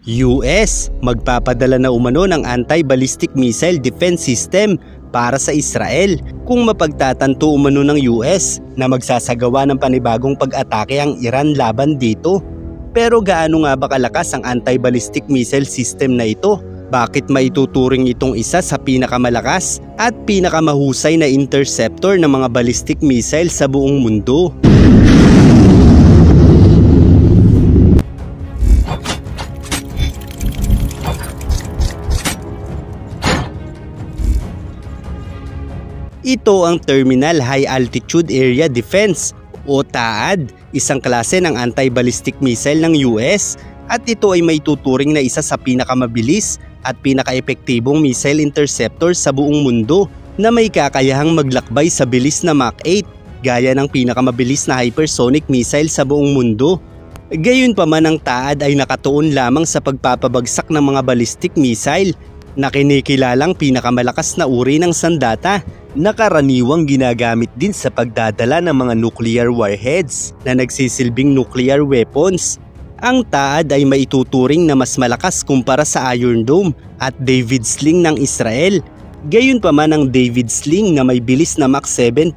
US, magpapadala na umano ng anti-ballistic missile defense system para sa Israel kung mapagtatanto umano ng US na magsasagawa ng panibagong pag-atake ang Iran laban dito. Pero gaano nga ba kalakas ang anti-ballistic missile system na ito? Bakit maituturing itong isa sa pinakamalakas at pinakamahusay na interceptor ng mga ballistic missile sa buong mundo? Ito ang Terminal High Altitude Area Defense o THAAD, isang klase ng anti-ballistic missile ng US at ito ay may tuturing na isa sa pinakamabilis at pinaka-epektibong missile interceptor sa buong mundo na may kakayahang maglakbay sa bilis na Mach 8 gaya ng pinakamabilis na hypersonic missile sa buong mundo. Gayunpaman ang THAAD ay nakatuon lamang sa pagpapabagsak ng mga ballistic missile na kinikilalang pinakamalakas na uri ng sandata na karaniwang ginagamit din sa pagdadala ng mga nuclear warheads na nagsisilbing nuclear weapons. Ang THAAD ay maituturing na mas malakas kumpara sa Iron Dome at David Sling ng Israel. Gayunpaman ang David Sling na may bilis na Mach 7.5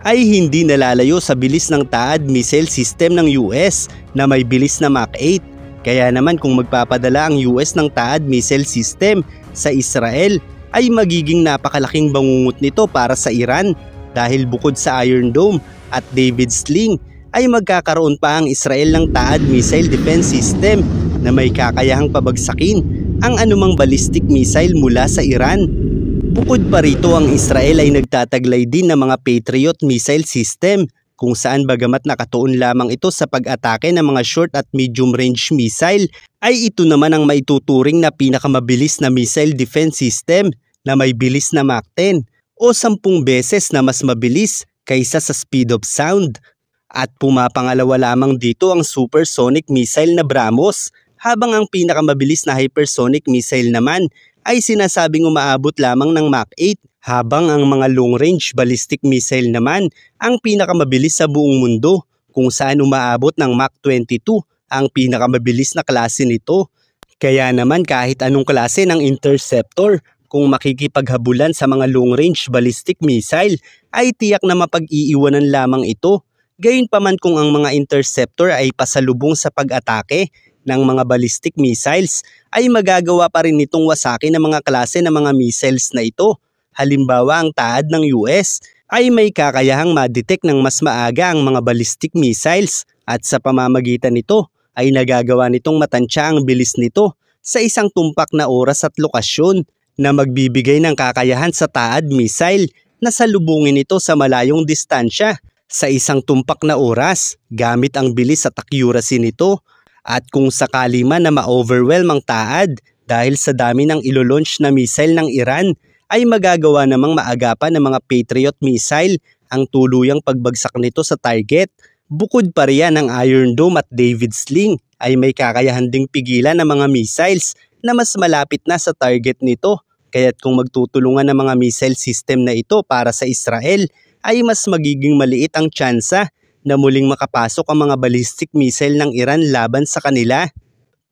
ay hindi nalalayo sa bilis ng THAAD missile system ng US na may bilis na Mach 8. Kaya naman kung magpapadala ang US ng THAAD missile system sa Israel ay magiging napakalaking bangungot nito para sa Iran dahil bukod sa Iron Dome at David Sling ay magkakaroon pa ang Israel ng THAAD missile defense system na may kakayahang pabagsakin ang anumang ballistic missile mula sa Iran. Bukod pa rito, ang Israel ay nagtataglay din ng mga Patriot missile system kung saan bagamat nakatuon lamang ito sa pag-atake ng mga short at medium range missile ay ito naman ang maituturing na pinakamabilis na missile defense system na may bilis na Mach 10 o 10 beses na mas mabilis kaysa sa speed of sound. At pumapangalawa lamang dito ang supersonic missile na BrahMos, habang ang pinakamabilis na hypersonic missile naman ay sinasabing umaabot lamang ng Mach 8, habang ang mga long-range ballistic missile naman ang pinakamabilis sa buong mundo kung saan umaabot ng Mach 22 ang pinakamabilis na klase nito. Kaya naman kahit anong klase ng interceptor kung makikipaghabulan sa mga long-range ballistic missile ay tiyak na mapag-iiwanan lamang ito. Gayunpaman kung ang mga interceptor ay pasalubong sa pag-atake ng mga ballistic missiles ay magagawa pa rin nitong wasakin ng mga klase ng mga missiles na ito. Halimbawa, ang THAAD ng US ay may kakayahang ma-detect ng mas maaga ang mga ballistic missiles at sa pamamagitan nito ay nagagawa nitong matansya ang bilis nito sa isang tumpak na oras at lokasyon na magbibigay ng kakayahan sa THAAD missile na salubungin ito sa malayong distansya sa isang tumpak na oras gamit ang bilis at accuracy nito. At kung sakali man na ma-overwhelm ang THAAD dahil sa dami ng ilo-launch na missile ng Iran, ay magagawa namang maagapan ng mga Patriot missile ang tuluyang pagbagsak nito sa target. Bukod pa riyan, ang Iron Dome at David Sling ay may kakayahan ding pigilan ng mga missiles na mas malapit na sa target nito. Kaya't kung magtutulungan ng mga missile system na ito para sa Israel, ay mas magiging maliit ang tsansa na muling makapasok ang mga ballistic missile ng Iran laban sa kanila.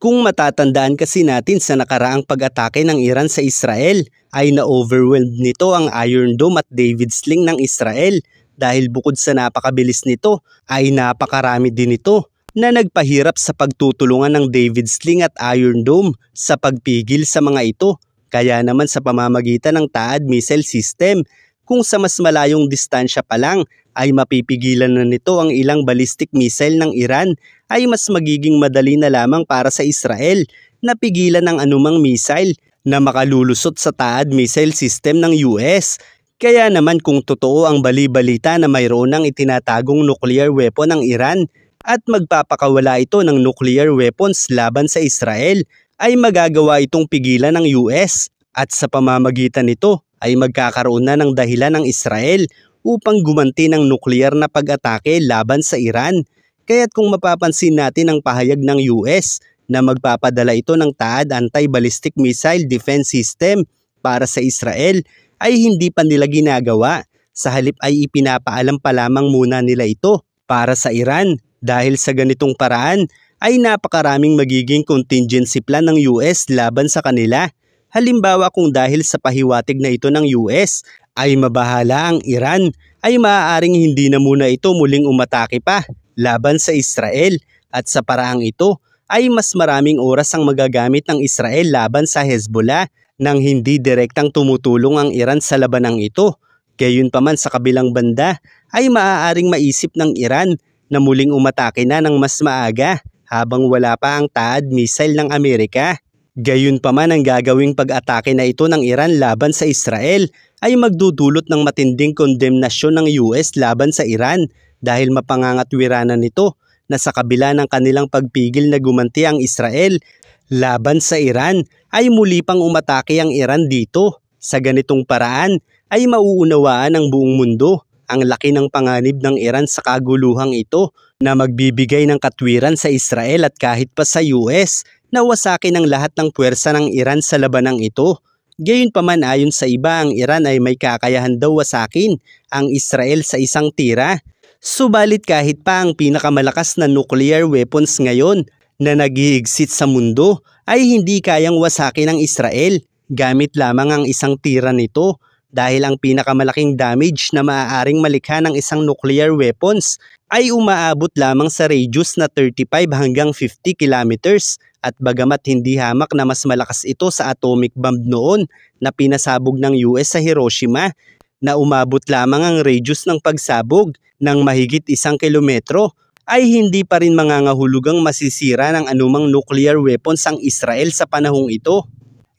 Kung matatandaan kasi natin sa nakaraang pag-atake ng Iran sa Israel, ay na-overwhelmed nito ang Iron Dome at David Sling ng Israel dahil bukod sa napakabilis nito ay napakarami din ito na nagpahirap sa pagtutulungan ng David Sling at Iron Dome sa pagpigil sa mga ito. Kaya naman sa pamamagitan ng THAAD missile system, kung sa mas malayong distansya pa lang ay mapipigilan na nito ang ilang ballistic missile ng Iran, ay mas magiging madali na lamang para sa Israel na pigilan ang anumang missile na makalulusot sa THAAD missile system ng US. Kaya naman kung totoo ang bali-balita na mayroon ng itinatagong nuclear weapon ng Iran at magpapakawala ito ng nuclear weapons laban sa Israel, ay magagawa itong pigilan ng US at sa pamamagitan nito ay magkakaroon na ng dahilan ng Israel upang gumanti ng nuklear na pag-atake laban sa Iran. Kaya't kung mapapansin natin ang pahayag ng US na magpapadala ito ng THAAD anti-ballistic missile defense system para sa Israel ay hindi pa nila ginagawa. Sa halip ay ipinapaalam pa lamang muna nila ito para sa Iran. Dahil sa ganitong paraan ay napakaraming magiging contingency plan ng US laban sa kanila. Halimbawa kung dahil sa pahiwatig na ito ng US ay mabahala ang Iran, ay maaaring hindi na muna ito muling umatake pa laban sa Israel, at sa paraang ito ay mas maraming oras ang magagamit ng Israel laban sa Hezbollah nang hindi direktang tumutulong ang Iran sa labanang ito. Gayunpaman sa kabilang banda ay maaaring maisip ng Iran na muling umatake na ng mas maaga habang wala pa ang THAAD missile ng Amerika. Gayunpaman ang gagawing pag-atake na ito ng Iran laban sa Israel ay magdudulot ng matinding kondemnasyon ng US laban sa Iran dahil mapangangatwiranan nito na sa kabila ng kanilang pagpigil na gumanti ang Israel laban sa Iran ay muli pang umatake ang Iran dito. Sa ganitong paraan ay mauunawaan ng buong mundo ang laki ng panganib ng Iran sa kaguluhang ito na magbibigay ng katwiran sa Israel at kahit pa sa US na wasakin ang lahat ng puwersa ng Iran sa labanang ito. Gayunpaman ayon sa iba, ang Iran ay may kakayahan daw wasakin ang Israel sa isang tira. Subalit kahit pa ang pinakamalakas na nuclear weapons ngayon na nag-iigsit sa mundo ay hindi kayang wasakin ng Israel gamit lamang ang isang tira nito. Dahil ang pinakamalaking damage na maaaring malikha ng isang nuclear weapons ay umaabot lamang sa radius na 35 hanggang 50 kilometers, at bagamat hindi hamak na mas malakas ito sa atomic bomb noon na pinasabog ng US sa Hiroshima na umabot lamang ang radius ng pagsabog ng mahigit 1 kilometro, ay hindi pa rin mangangahulugang masisira ng anumang nuclear weapons ang Israel sa panahong ito.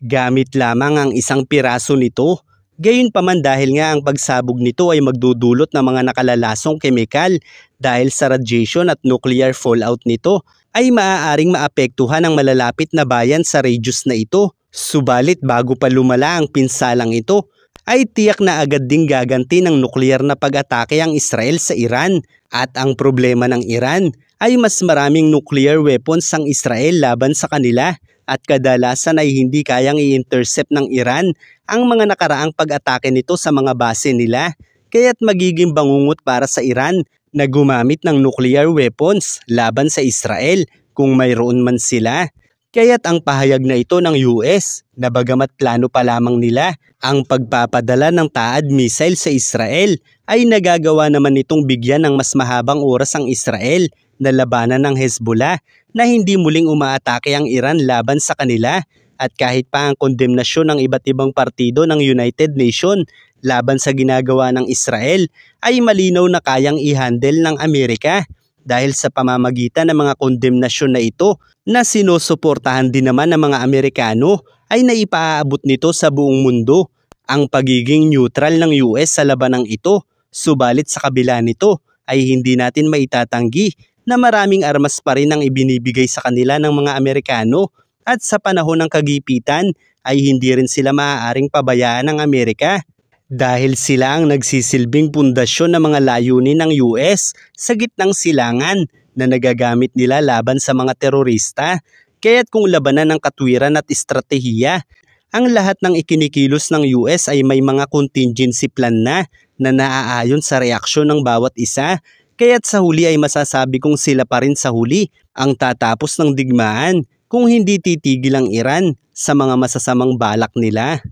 Gamit lamang ang isang piraso nito. Gayunpaman dahil nga ang pagsabog nito ay magdudulot ng mga nakalalasong kemikal dahil sa radiation at nuclear fallout nito ay maaaring maapektuhan ang malalapit na bayan sa radius na ito. Subalit bago pa lumala ang pinsalang ito ay tiyak na agad ding gaganti ng nuclear na pag-atake ang Israel sa Iran, at ang problema ng Iran ay mas maraming nuclear weapons ang Israel laban sa kanila at kadalasan ay hindi kayang i-intercept ng Iran ang mga nakaraang pag-atake nito sa mga base nila, kaya't magiging bangungot para sa Iran na gumamit ng nuclear weapons laban sa Israel kung mayroon man sila. Kaya't ang pahayag na ito ng US na bagamat plano pa lamang nila ang pagpapadala ng THAAD missile sa Israel ay nagagawa naman nitong bigyan ng mas mahabang oras ang Israel na labanan ng Hezbollah na hindi muling umaatake ang Iran laban sa kanila, at kahit pa ang kondemnasyon ng iba't ibang partido ng United Nations laban sa ginagawa ng Israel ay malinaw na kayang i-handle ng Amerika dahil sa pamamagitan ng mga kondemnasyon na ito na sinusuportahan din naman ng mga Amerikano ay naipaabot nito sa buong mundo ang pagiging neutral ng US sa labanang ito. Subalit sa kabila nito ay hindi natin maitatanggi na maraming armas pa rin ang ibinibigay sa kanila ng mga Amerikano, at sa panahon ng kagipitan ay hindi rin sila maaaring pabayaan ng Amerika dahil sila ang nagsisilbing pundasyon ng mga layunin ng US sa gitnang silangan na nagagamit nila laban sa mga terorista. Kaya't kung labanan ng katwiran at estratehiya, ang lahat ng ikinikilos ng US ay may mga contingency plan na naaayon sa reaksyon ng bawat isa. Kaya't sa huli ay masasabi kong sila pa rin sa huli ang tatapos ng digmaan kung hindi titigil ang Iran sa mga masasamang balak nila.